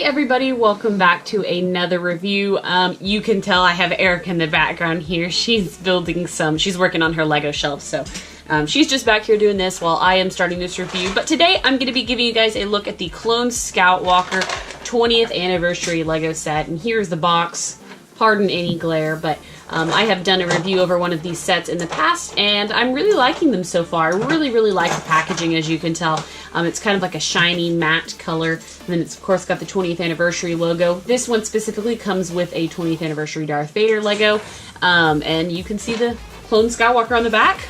everybody, welcome back to another review. You can tell I have Erica in the background here. She's she's working on her Lego shelf, so she's just back here doing this while I am starting this review. But today I'm going to be giving you guys a look at the Clone Scout Walker 20th anniversary Lego set. And here's the box. Pardon any glare, but I have done a review over one of these sets in the past, and I'm really liking them so far. I really like the packaging, as you can tell. It's kind of like a shiny matte color, and then it's of course got the 20th anniversary logo. This one specifically comes with a 20th anniversary Darth Vader Lego, and you can see the Clone Skywalker on the back,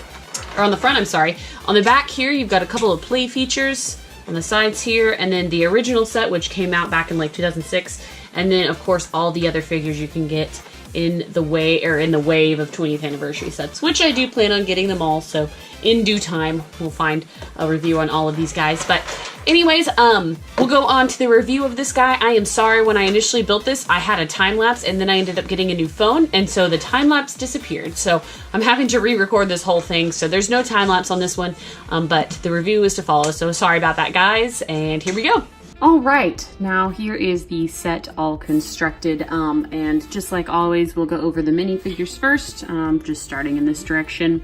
or on the front, I'm sorry. On the back here, you've got a couple of play features on the sides here, and then the original set, which came out back in like 2006, and then of course all the other figures you can get in the wave of 20th anniversary sets, which I do plan on getting them all, so in due time we'll find a review on all of these guys. But anyways, we'll go on to the review of this guy. I am sorry, when I initially built this I had a time lapse, and then I ended up getting a new phone, and so the time lapse disappeared, so I'm having to re-record this whole thing, so there's no time lapse on this one, but the review is to follow, so sorry about that, guys, and here we go. All right, now here is the set all constructed, and just like always, we'll go over the minifigures first, just starting in this direction.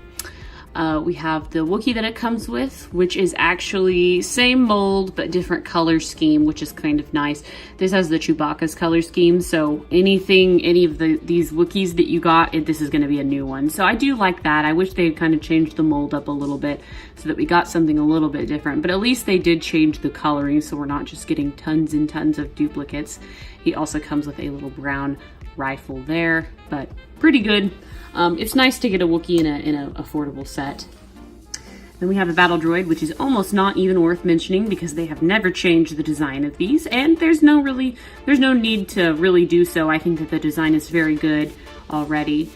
We have the Wookiee that it comes with, which is actually same mold but different color scheme, which is kind of nice. This has the Chewbacca's color scheme, so any of these Wookiees that you got, this is going to be a new one. So I do like that. I wish they had kind of changed the mold up a little bit so that we got something a little bit different, but at least they did change the coloring, so we're not just getting tons and tons of duplicates. He also comes with a little brown rifle there, but pretty good. It's nice to get a Wookiee in an affordable set. Then we have a battle droid, which is almost not even worth mentioning because they have never changed the design of these, and there's no need to really do so. I think that the design is very good already.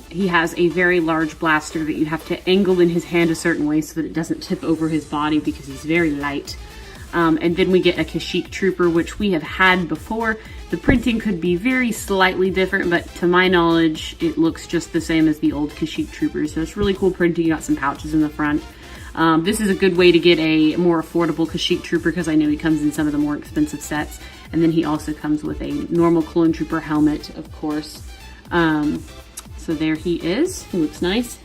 He has a very large blaster that you have to angle in his hand a certain way so that it doesn't tip over his body because he's very light. And then we get a Kashyyyk Trooper, which we have had before. The printing could be very slightly different, but to my knowledge, it looks just the same as the old Kashyyyk Troopers. So it's really cool printing. You got some pouches in the front. This is a good way to get a more affordable Kashyyyk Trooper because I know he comes in some of the more expensive sets. And then he also comes with a normal Clone Trooper helmet, of course. So there he is. He looks nice.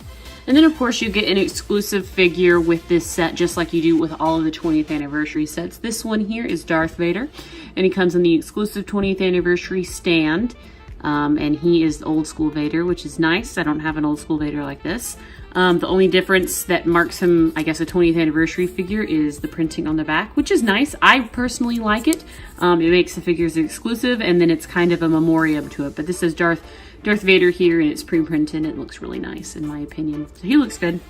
And then of course you get an exclusive figure with this set, just like you do with all of the 20th anniversary sets. This one here is Darth Vader, and he comes in the exclusive 20th anniversary stand. And he is the old school Vader, which is nice. I don't have an old school Vader like this. The only difference that marks him, I guess, a 20th anniversary figure is the printing on the back, which is nice. I personally like it. It makes the figures exclusive, and then it's kind of a memoriam to it. But this is Darth Vader here, and it's pre-printed. It looks really nice, in my opinion. So he looks good.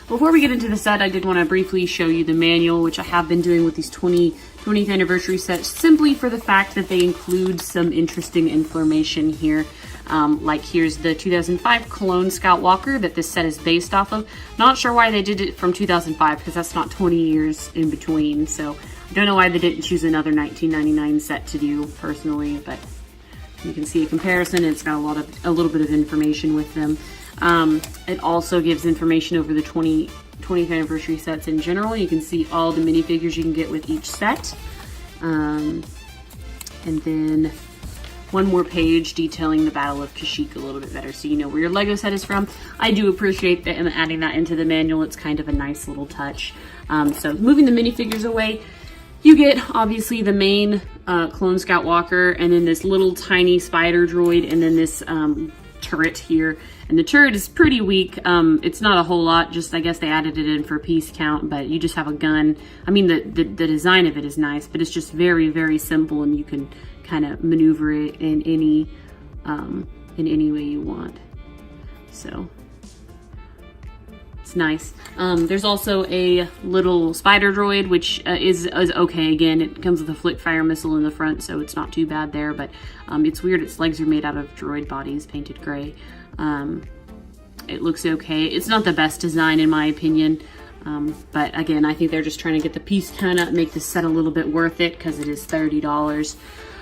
Before we get into the set, I did want to briefly show you the manual, which I have been doing with these 20th anniversary sets, simply for the fact that they include some interesting information here. Like here's the 2005 Clone Scout Walker that this set is based off of. Not sure why they did it from 2005, because that's not 20 years in between. So I don't know why they didn't choose another 1999 set to do personally, but you can see a comparison. It's got a little bit of information with them. It also gives information over the 20th anniversary sets in general. You can see all the minifigures you can get with each set. And then one more page detailing the Battle of Kashyyyk a little bit better, so you know where your Lego set is from. I do appreciate them adding that into the manual. It's kind of a nice little touch. So moving the minifigures away, you get obviously the main Clone Scout Walker, and then this little tiny spider droid, and then this turret here. And the turret is pretty weak. It's not a whole lot, just I guess they added it in for piece count, but you just have a gun. I mean, the design of it is nice, but it's just very simple, and you can kind of maneuver it in any way you want. So it's nice. There's also a little spider droid, which is okay. Again, it comes with a flick fire missile in the front, so it's not too bad there, but it's weird. Its legs are made out of droid bodies, painted gray. It looks okay. It's not the best design in my opinion, but again, I think they're just trying to get the piece count up, make this set a little bit worth it, because it is $30.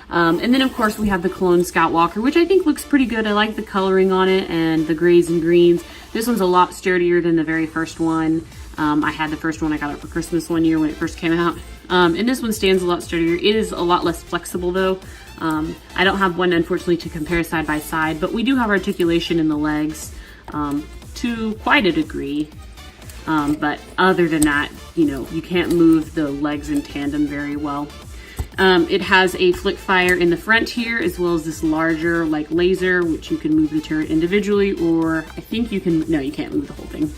And then of course we have the Clone Scout Walker, which I think looks pretty good. I like the coloring on it and the grays and greens. This one's a lot sturdier than the very first one. I had the first one, I got it for Christmas one year when it first came out. And this one stands a lot sturdier. It is a lot less flexible though. I don't have one, unfortunately, to compare side by side, but we do have articulation in the legs to quite a degree. But other than that, you know, you can't move the legs in tandem very well. It has a flick fire in the front here, as well as this larger like laser, which you can move the turret individually, or I think you can, no, you can't move the whole thing.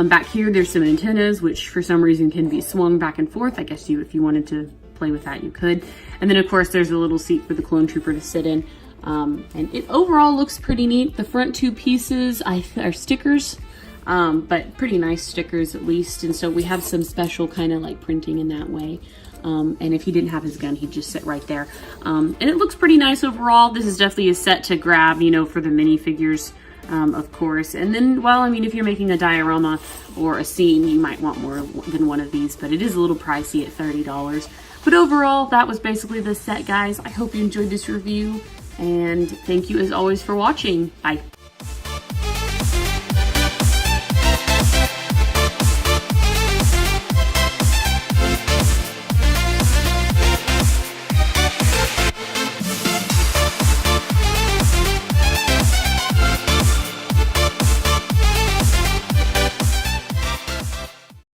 Back here, there's some antennas, which for some reason can be swung back and forth. I guess if you wanted to play with that, you could. And then of course, there's a little seat for the clone trooper to sit in. And it overall looks pretty neat. The front two pieces are stickers, but pretty nice stickers at least. And so we have some special kind of like printing in that way. And if he didn't have his gun, he'd just sit right there. And it looks pretty nice overall. This is definitely a set to grab, you know, for the minifigures, of course. And then, well, I mean, if you're making a diorama or a scene, you might want more than one of these, but it is a little pricey at $30. But overall, that was basically the set, guys. I hope you enjoyed this review, and thank you as always for watching. Bye.